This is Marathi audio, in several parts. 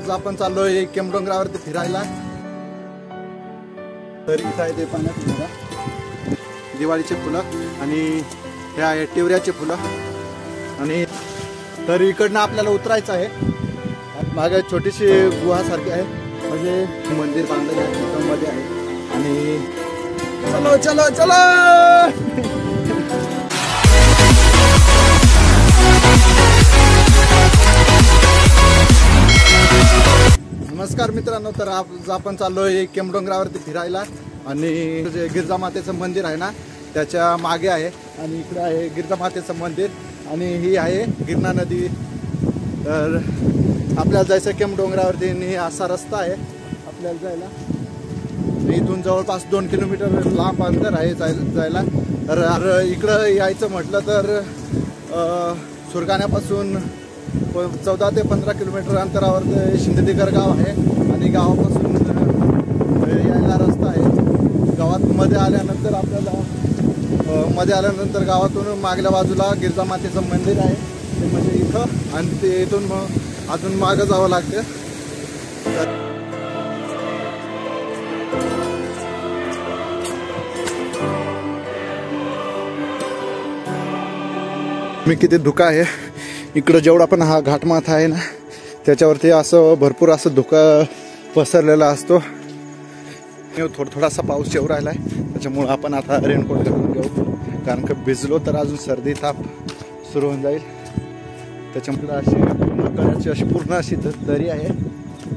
आज आपण चाललोय केमडोंगरावरती फिरायला। तर इथं आहे ते पाण्यात बघा दिवाळीचे फुलं आणि हे आहे टिवऱ्याचे फुलं। आणि तर इकडनं आपल्याला उतरायचं आहे। मागे छोटीशी गुहा सारखी आहे, म्हणजे मंदिर बांधलेलं आहे मध्ये आहे। आणि चलो चलो चलो नमस्कार मित्रांनो, तर आज आपण चाललोय केमडोंगरावरती फिरायला। आणि जे गिरजा मातेचं मंदिर आहे ना त्याच्या मागे आहे, आणि इकडे आहे गिरजा मातेचं मंदिर आणि ही आहे गिरणा नदी। तर आपल्याला जायचं केमडोंगरावरती आणि असा रस्ता आहे आपल्याला जायला। इथून जवळपास 2 किलोमीटर लांब अंतर आहे जायला। तर इकडं यायचं म्हटलं तर सुरगाण्यापासून 14 ते 15 किलोमीटर अंतरावर शिंदेकर गाव आहे। आणि गावापासून यायला रस्ता आहे। गावात मध्ये आल्यानंतर गावातून मागल्या बाजूला गिरजा मातेचं मंदिर आहे, ते म्हणजे इथं। आणि ते इथून मग अजून मागं जावं लागतं। मी किती धुका आहे इकडं, जेवढा पण हा घाटमाथा आहे ना त्याच्यावरती असं भरपूर असं धुका पसरलेला असतो। थोडासा पाऊस येऊ राहिला आहे, त्याच्यामुळं आपण आता रेनकोट घालून घेऊ, कारण की भिजलो तर अजून सर्दी ताप सुरू होऊन जाईल। त्याच्यामुळे अशी पूर्ण अशी दरी आहे।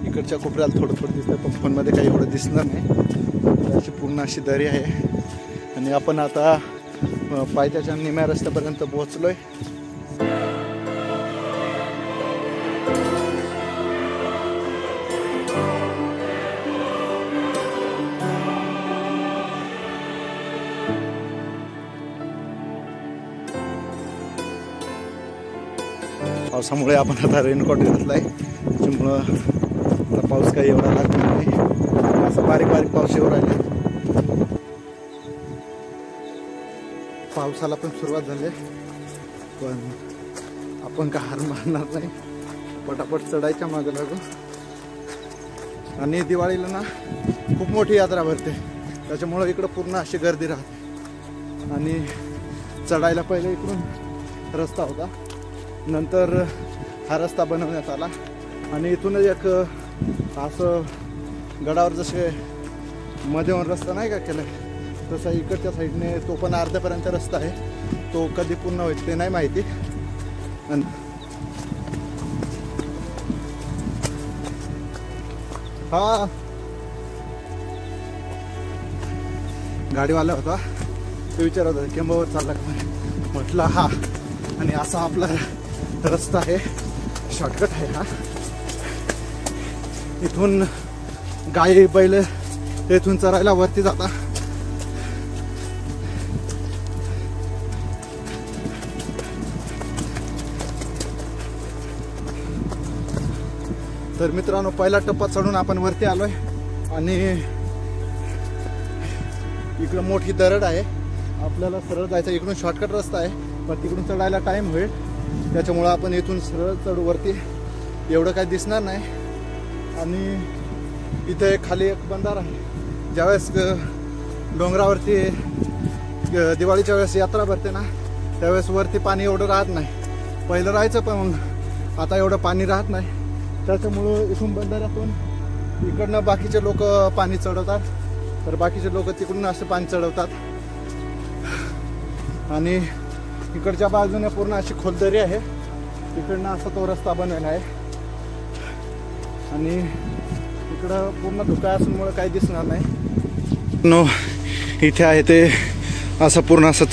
इकडच्या कोपऱ्याला थोडं थोडं दिसतं, पण फोनमध्ये काही एवढं दिसणार नाही। अशी पूर्ण अशी दरी आहे। आणि आपण आता पायथ्याच्या निम्या रस्त्यापर्यंत पोहोचलोय। पावसामुळे आपण आता रेनकोट घातलाय, त्याच्यामुळं आता पाऊस काही एवढा लागणार नाही। असं बारीक बारीक पाऊस येऊ राहिला। पावसाला पण सुरुवात झाली, पण आपण का हार मारणार नाही, पटापट चढायच्या मागे लागू। आणि दिवाळीला ना खूप मोठी यात्रा भरते, त्याच्यामुळं इकडं पूर्ण अशी गर्दी राहते। आणि चढायला पहिले इकडून रस्ता होता, नंतर हा रस्ता बनवण्यात आला। आणि इथूनच एक असं गडावर जसे मध्ये रस्ता नाही का केलाय, तसा इकडच्या साईडने तो पण अर्ध्यापर्यंत रस्ता आहे। तो कधी पूर्ण होईल ते नाही माहिती। हा गाडीवाला होता, तो विचारत होता केंबावर चालला का, म्हटलं हा। आणि असा आपला रस्ता आहे, शॉर्टकट आहे हा। इथून गाई बैल इथून चरायला वरती जाता। तर मित्रांनो, पहिला टप्पा चढून आपण वरती आलोय। आणि इकडं मोठी दरड आहे, आपल्याला सरळ जायचं। इकडून शॉर्टकट रस्ता आहे, पण तिकडून चढायला टाइम होईल, त्याच्यामुळं आपण इथून सरळ चढू वरती। एवढं काही दिसणार नाही। आणि इथे खाली एक बंधारा आहे। ज्यावेळेस डोंगरावरती दिवाळीच्या वेळेस यात्रा भरते ना, त्यावेळेस वरती पाणी एवढं राहत नाही। पहिलं राहायचं, पण आता एवढं पाणी राहत नाही। त्याच्यामुळं इथून बंधाऱ्यातून इकडनं बाकीचे लोक पाणी चढवतात, तर बाकीचे लोक तिकडून असं पाणी चढवतात। आणि इकडच्या बाजूने पूर्ण अशी खोलदरी आहे, तिकडनं असा तो रस्ता बनवलेला आहे। आणि इकडं पूर्ण धुका असल्यामुळं काही दिसणार नाही। नो इथे आहे ते असं पूर्ण असं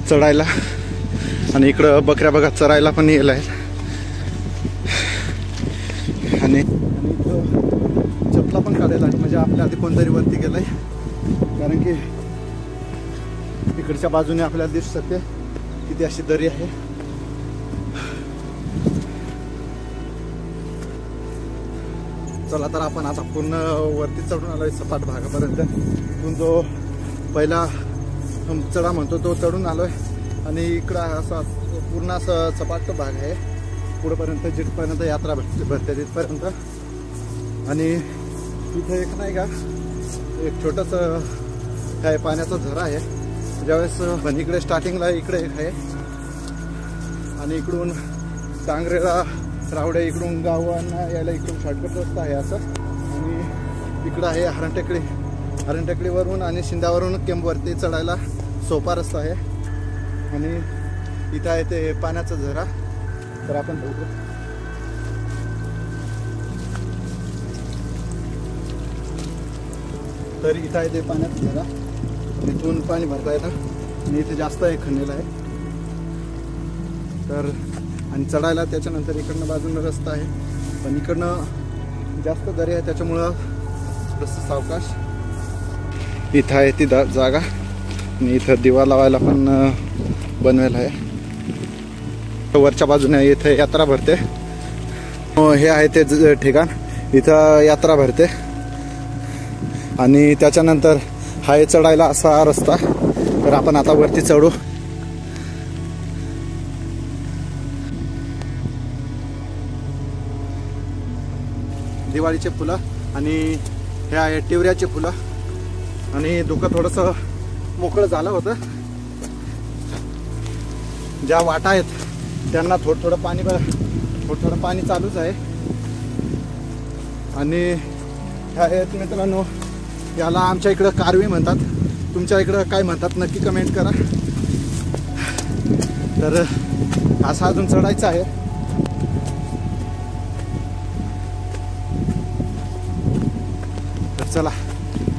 चढायला। आणि इकडं बकऱ्या बघा चरायला पण येईल आहे। आणि इथं चपला पण काढायला आहे, म्हणजे आपल्या आधी कोणतरी वरती गेलाय, कारण की इकडच्या बाजूने आपल्याला दिसू शकते किती अशी दरी आहे। चला तर आपण आता पूर्ण वरती चढून आलोय सपाट भागापर्यंत। इथून जो पहिला चढा म्हणतो तो चढून आलोय। आणि इकडं असा पूर्ण असं सपाट भाग आहे, पुढेपर्यंत जिथपर्यंत यात्रा भरते तिथपर्यंत. आणि इथे एक नाही का एक छोटंसं काय पाण्याचा झरा आहे. ज्यावेळेस इकडे स्टार्टिंगला इकडे एक आहे आणि इकडून टांगरेला रावडे इकडून गावांना यायला इकडून शॉर्टकट रस्ता आहे असं. आणि इकडं आहे हरणटेकडीवरून आणि शिंद्यावरून केंबवरती चढायला सोपा रस्ता आहे. आणि इथं आहे ते पाण्याचा झरा. तर आपण बघू. तर इथं आहे ते पाण्याचा झरा. इथून पाणी भरता येतं आणि इथे जास्त आहे खणलेलं आहे. तर आणि चढायला त्याच्यानंतर इकडनं बाजूनं रस्ता आहे पण इकडनं जास्त दरी आहे त्याच्यामुळं रस्ता सावकाश. इथं आहे ती जागा आणि इथं दिवा लावायला पण बनवायला आहे. वरच्या बाजूने इथे यात्रा भरते. हे आहे ते ठिकाण इथं यात्रा भरते. आणि त्याच्यानंतर हा चढायला असा रस्ता. तर आपण आता वरती चढू. दिवाळीचे फुलं आणि हे आहे टिवऱ्याचे फुलं. आणि धुकं थोडंसं मोकळं झालं होतं. ज्या वाटा आहेत त्यांना थोडं पाणी चालूच आहे. आणि ह्या आहेत मित्रांनो याला आमच्या इकडं कारवी म्हणतात. तुमच्या इकडं काय म्हणतात नक्की कमेंट करा. तर असं अजून चढायचं आहे. तर चला.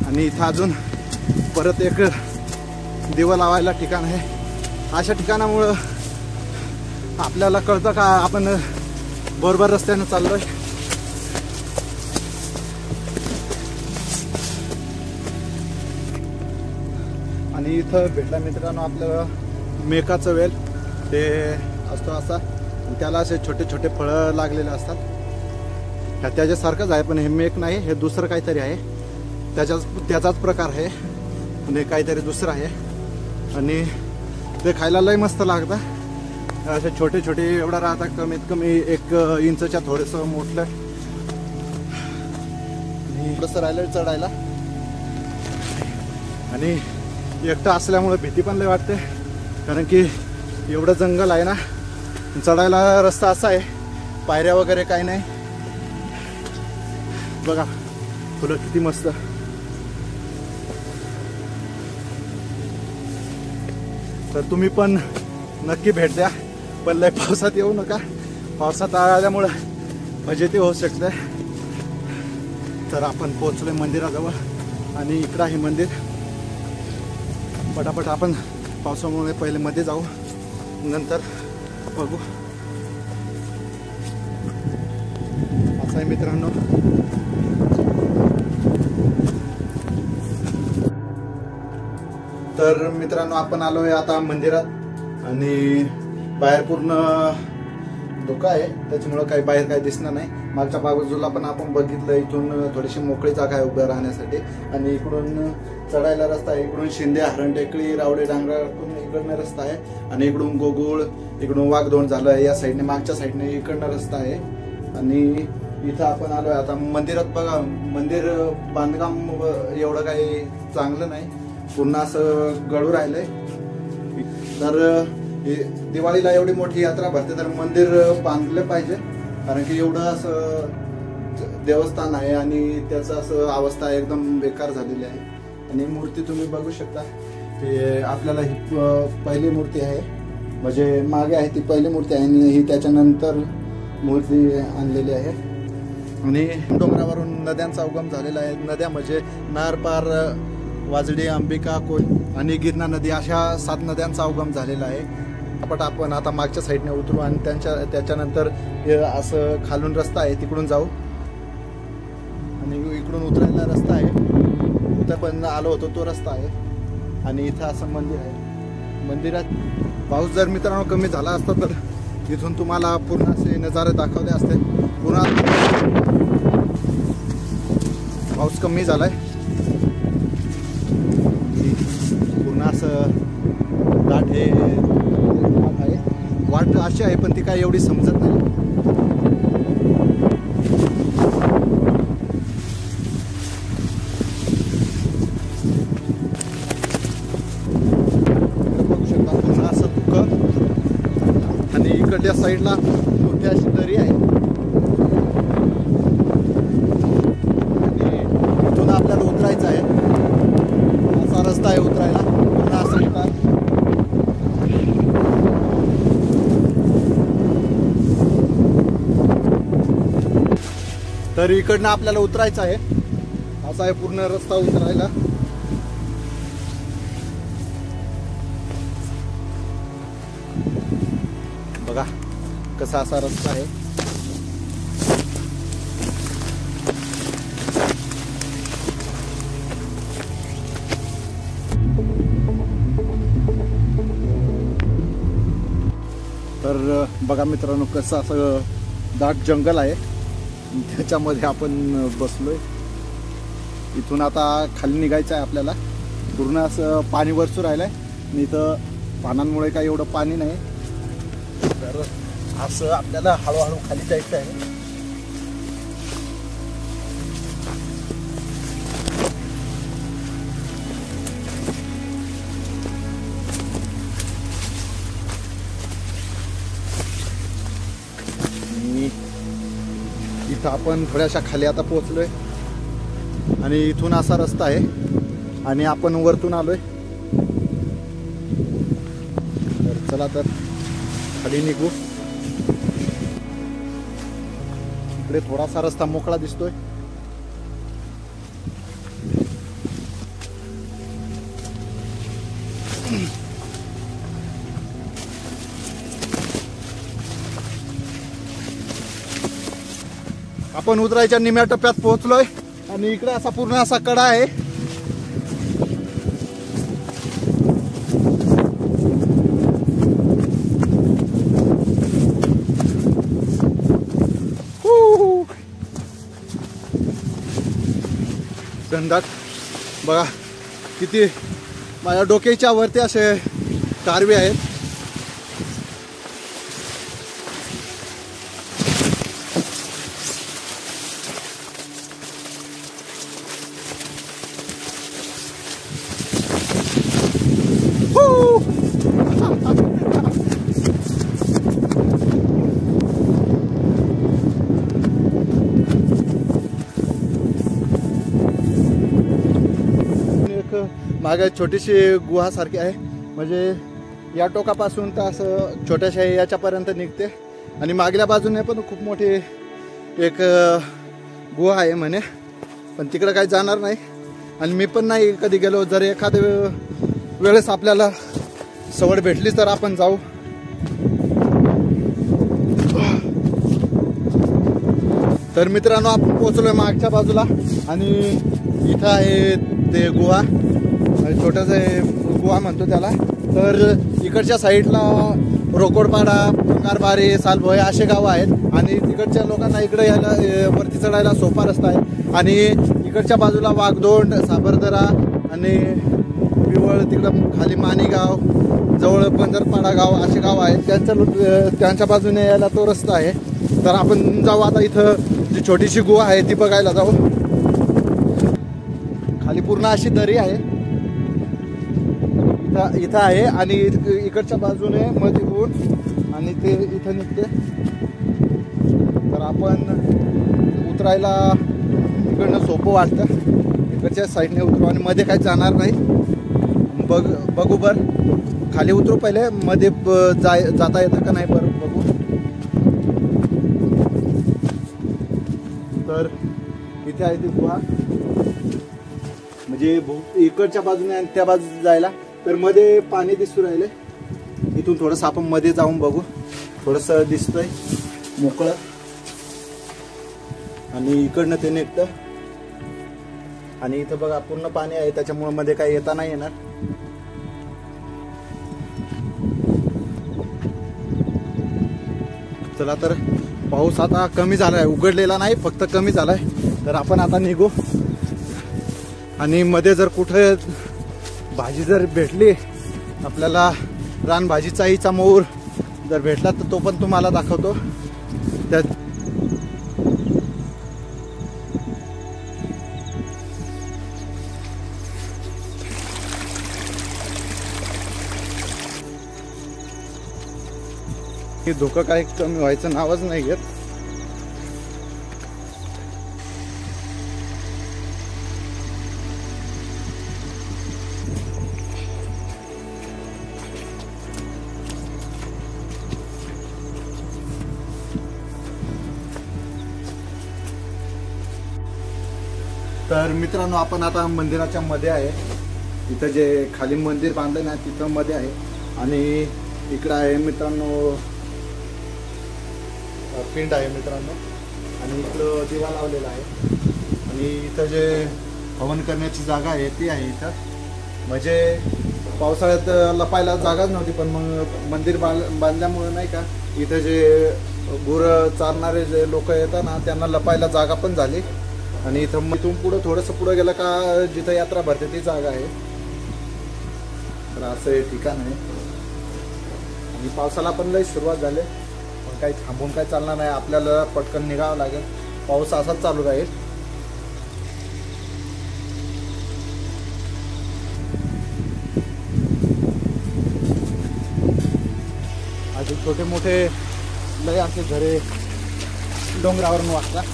आणि इथं अजून परत एक दिवा लावायला ठिकाण आहे. अशा ठिकाणामुळं आपल्याला कळतं का आपण बरोबर रस्त्यानं चाललोय. आणि इथं भेटला मित्रांनो आपल्याला मेकाचं वेल. ते असतो असा त्याला असे छोटे छोटे फळं लागलेले असतात. त्याच्यासारखंच आहे पण हे मेक नाही, हे दुसरं काहीतरी आहे. त्याचाच प्रकार आहे आणि काहीतरी दुसरं आहे. आणि ते खायला लय मस्त लागतं. असे छोटे छोटे एवढा राहतात कमीत कमी 1 इंचच्या थोडंसं मोठलं. थोडंसं राहिलं चढायला. आणि एकटं असल्यामुळे भीती पण लय वाटते कारण की एवढं जंगल आहे ना. चढायला रस्ता असा आहे पायऱ्या वगैरे काही नाही. बघा फुलं किती मस्त. तर तुम्ही पण नक्की भेट द्या. पण लय पावसात येऊ नका. पावसात आल्यामुळं फजिती होऊ शकते. तर आपण पोहोचलोय मंदिराजवळ आणि इकडं आहे मंदिर. पटापट आपण पावसामुळे पहिले मध्ये जाऊ नंतर बघू. असं आहे मित्रांनो. तर मित्रांनो आपण आलोय आता मंदिरात आणि बाहेर पूर्ण धुकं आहे त्याच्यामुळं काही बाहेर काही दिसणार नाही. मागच्या बाजूला पण आपण बघितलं इथून थोडीशी मोकळी जागा आहे उभं राहण्यासाठी. आणि इकडून चढायला रस्ता आहे. इकडून शिंदे हरणटेकडी रावडे डांगरातून इकडनं रस्ता आहे. आणि इकडून गोगुळ इकडून वाघधोंड झालं या साईडने मागच्या साईडने इकडनं रस्ता आहे. आणि इथं आपण आलोय आता मंदिरात. बघा मंदिर बांधकाम एवढं काही चांगलं नाही. पुन्हा असं गळू राहिलंय. तर दिवाळीला एवढी मोठी यात्रा भरते तर मंदिर बांधलं पाहिजे कारण की एवढं असं देवस्थान आहे आणि त्याचं असं अवस्था एकदम बेकार झालेली आहे. आणि मूर्ती तुम्ही बघू शकता की आपल्याला ही पहिली मूर्ती आहे म्हणजे मागे आहे ती पहिली मूर्ती आहे आणि ही त्याच्यानंतर मूर्ती आणलेली आहे. आणि डोंगरावरून नद्यांचा उगम झालेला आहे. नद्या म्हणजे नारपार वाजडी अंबिका कोल आणि गिरणा नदी अशा 7 नद्यांचा उगम झालेला आहे. आपण आता मागच्या साईडने उतरू आणि त्याच्यानंतर असं खालून रस्ता आहे तिकडून जाऊ. आणि इकडून उतरायला रस्ता आहे. इथं पण आलो होतो तो रस्ता आहे. आणि इथं असं मंदिर आहे. मंदिरात पाऊस जर मित्रांनो कमी झाला असता तर इथून तुम्हाला पूर्ण असे नजारे दाखवले असते. पुन्हा पाऊस कमी झालाय. पूर्ण असं दाट हे आहे. वाट अशी आहे पण ती काय एवढी समजत नाही. तर इकडनं आपल्याला उतरायचं आहे. असा आहे पूर्ण रस्ता उतरायला. बघा कसा असा रस्ता आहे. तर बघा मित्रांनो कसं असं दाट जंगल आहे, त्याच्यामध्ये आपण बसलोय. इथून आता खाली निघायचं आहे आपल्याला. पूर्ण असं पाणी वरचू राहिलंय आणि इथं पानांमुळे काही एवढं पाणी नाही. तर असं आपल्याला हळूहळू खाली जायचं आहे. इथं आपण थोड्याशा खाली आता पोहोचलोय आणि इथून असा रस्ता आहे आणि आपण वरतून आलोय. तर चला तर खाली निघू. इकडे थोडासा रस्ता मोकळा दिसतोय. आपण उतरायच्या निम्या टप्प्यात पोहोचलोय आणि इकडे असा पूर्ण असा कडा आहे. संदाट बघा किती माझ्या डोक्याच्या वरती असे कारवे आहेत. मागे छोटीशी गुहा सारखी आहे, म्हणजे या टोकापासून तर असं छोट्याशा याच्यापर्यंत निघते आणि मागल्या बाजूने पण खूप मोठी एक गुहा आहे म्हणे, पण तिकडे काही जाणार नाही आणि मी पण नाही कधी गेलो. जर एखाद्या वेळेस आपल्याला सवड भेटली तर आपण जाऊ. तर मित्रांनो आपण पोहोचलोय मागच्या बाजूला आणि इथं आहे ते गुहा, छोटासा गुहा म्हणतो त्याला. तर इकडच्या साईडला रोकडपाडा, कारबारी, सालभोय असे गावं आहेत आणि तिकडच्या लोकांना इकडे यायला वरती चढायला सोपा रस्ता आहे. आणि इकडच्या बाजूला वाघदोंड, साबरदरा आणि पिवळ, तिकडं खाली माणीगाव, जवळ पंजरपाडा गाव असे गाव आहेत. त्यांच्या बाजूने यायला तो रस्ता आहे. तर आपण जाऊ आता. इथं जी छोटीशी गुहा आहे ती बघायला जाऊ. खाली पूर्ण अशी दरी आहे इथं आहे आणि इकडच्या बाजूने मध्ये होऊन आणि ते इथं निघते. तर आपण उतरायला इकडनं सोपं वाटतं. इकडच्या साईडने उतरू आणि मध्ये काही जाणार नाही. बघू बर खाली उतरू पहिले, मध्ये जाता येतं का नाही बरं बघू. तर इथे आहे ती गुहा, म्हणजे इकडच्या बाजूने आणि त्या बाजूने जायला. तर मध्ये पाणी दिसू राहिले. इथून थोडस आपण मध्ये जाऊन बघू. थोडस दिसतंय मोकळं आणि इकडनं ते निघतं आणि इथं बघा पूर्ण पाणी आहे, त्याच्यामुळे मध्ये काही येता नाही येणार. चला तर पाऊस आता कमी झालाय, उघडलेला नाही, फक्त कमी झालाय. तर आपण आता निघू आणि मध्ये जर कुठे भाजी जर भेटली आपल्याला, रानभाजीचा हिचा मोर जर भेटला तर तो पण तुम्हाला दाखवतो. त्यात धोका काही कमी व्हायचं नावच नाही घेत. तर मित्रांनो आपण आता मंदिराच्या मध्ये आहे. इथं जे खाली मंदिर बांधलं ना तिथं मध्ये आहे आणि इकडं आहे मित्रांनो पिंड आहे मित्रांनो आणि इकडं दिवा लावलेला आहे आणि इथं जे हवन करण्याची जागा आहे ती आहे इथं. म्हणजे पावसाळ्यात लपायला जागाच नव्हती पण मग मंदिर बांधल्यामुळे नाही का इथं जे गुरं चारणारे जे लोक येतात ना त्यांना लपायला जागा पण झाली आणि इथं इथून पुढं थोडंसं पुढं गेलं का जिथं यात्रा भरते ती जागा आहे. तर असं हे ठिकाण आहे आणि पावसाला पण लई सुरुवात झाली पण काही थांबून काय चालणार नाही. आपल्याला पटकन निघावं लागेल. पाऊस असाच चालू राहील. अजून छोटे मोठे लय असे घरे डोंगरावरून वाटतात.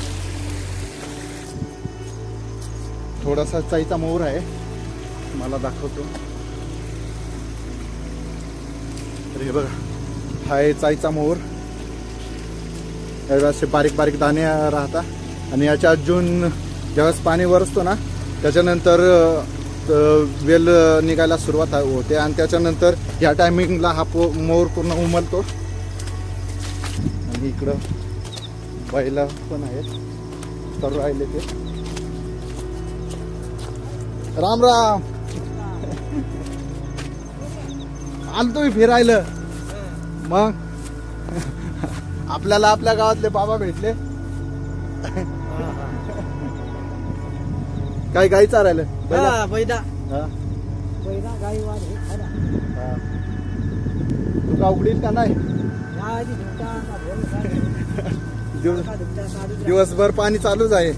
थोडासा चाईचा मोर आहे मला दाखवतो. तर हे बघा हा आहे चाईचा मोर. असे बारीक बारीक दाणे राहतात आणि याच्या अजून ज्यावेळेस पाणी वरसतो ना त्याच्यानंतर वेल निघायला सुरुवात होते आणि त्याच्यानंतर या टायमिंगला हा मोर पूर्ण उमलतो. आणि इकडं बैला पण आहेत तर राहिले ते. राम राम. आलतो मी फिरायला. मग आपल्याला आपल्या गावातले बाबा भेटले. काय गाई चारायला तू का उघडील का नाही. दिवसभर पाणी चालूच आहे.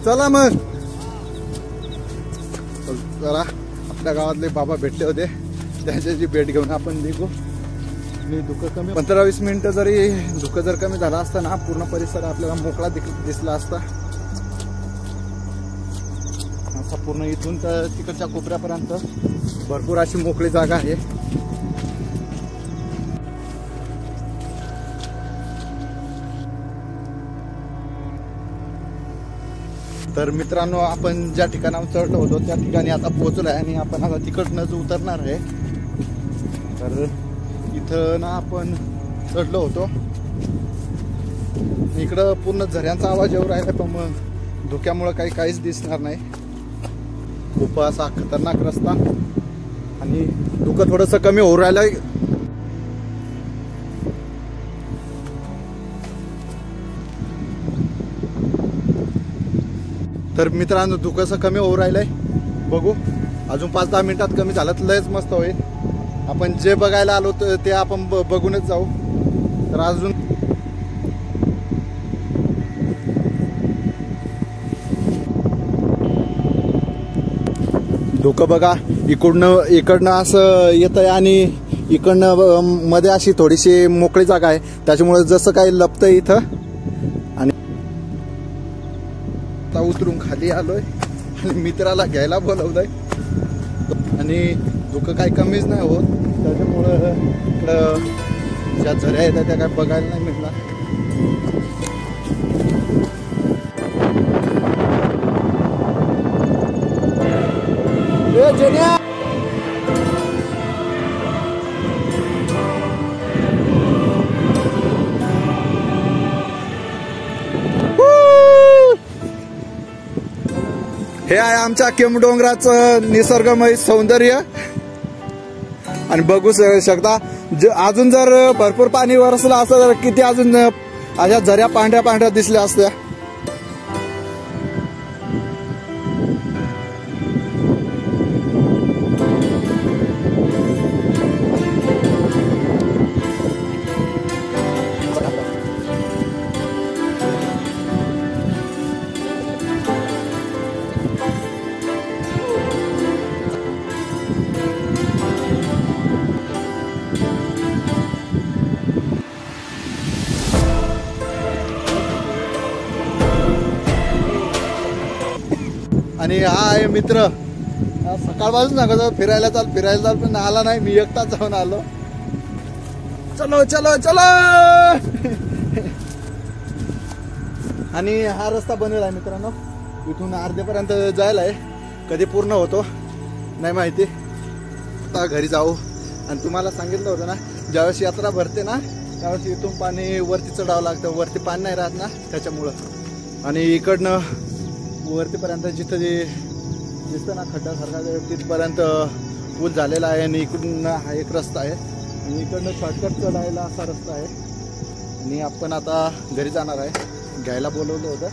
चला मग जरा आपल्या गावातले बाबा भेटले होते त्यांच्याची भेट घेऊन आपण निघू. मी धुकं कमी 15-20 मिनिटं जरी धुकं जर कमी झाला असता ना पूर्ण परिसर आपल्याला मोकळा दिसला असता. असा पूर्ण इथून तर तिकडच्या कोपऱ्यापर्यंत भरपूर अशी मोकळी जागा आहे. तर मित्रांनो आपण ज्या ठिकाणावर चढलो होतो त्या ठिकाणी आता पोहोचलो आहे आणि आपण आता तिकडनंच उतरणार आहे. तर इथं ना आपण चढलो होतो. इकडं पूर्ण झऱ्यांचा आवाज येऊ राहिला पण मग धुक्यामुळं काहीच दिसणार नाही. खूप असा खतरनाक रस्ता आणि धुकं थोडंसं कमी होऊ राहिलंय. तर मित्रांनो धुकंसं कमी होऊ राहिलंय. बघू अजून 5-10 मिनिटात कमी झालं तर लयच मस्त होईल. आपण जे बघायला आलो ते आपण बघूनच जाऊ. तर अजून धुकं बघा इकडनं असं येत आहे आणि इकडनं मध्ये अशी थोडीशी मोकळी जागा आहे त्याच्यामुळे जसं काही लपतंय इथं. आणि आता उतरून खाली आलोय आणि मित्राला घ्यायला बोलवलंय आणि धुकं काही कमीच नाही होत त्याच्यामुळं इकडं ज्या झऱ्या आहेत त्या काय बघायला नाही मिळणार. हे आहे आमच्या केमडोंगराचं निसर्गमय सौंदर्य आणि बघू शकता अजून जर भरपूर पाणी वरसलं असतं तर किती अजून अशा झऱ्या पांढऱ्या पांढऱ्या दिसल्या असत्या. आणि हा आहे मित्र सकाळपासून सांगतो फिरायला चाल पण आला नाही. मी एकटाच जाऊन आलो. चलो चलो चलो आणि हा रस्ता बनेल आहे मित्रांनो, इथून अर्ध्यापर्यंत जायला आहे. कधी पूर्ण होतो नाही माहिती. आता घरी जाऊ. आणि तुम्हाला सांगितलं होतं ना, ज्यावेळेस यात्रा भरते ना त्यावेळेस इथून पाणी वरती चढावं लागतं. वरती पाणी नाही राहत ना त्याच्यामुळं. आणि इकडनं वरतीपर्यंत जिथं जे दिसतं ना खड्ड्यासारखा तिथपर्यंत पूल झालेला आहे. आणि इकडून हा एक रस्ता आहे आणि इकडनं शॉर्टकट चढायला असा रस्ता आहे. आणि आपण आता घरी जाणार आहे. घ्यायला बोलवलं होतं.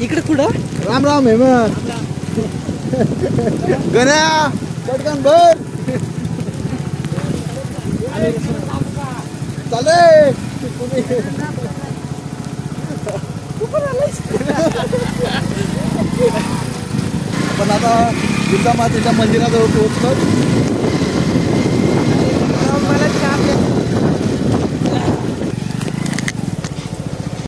इकडे कुठं? राम राम हेमंत. गण्या चटकन भर चाले. आपण आता जिजामातेच्या मंदिराजवळ पोहोचलो. मला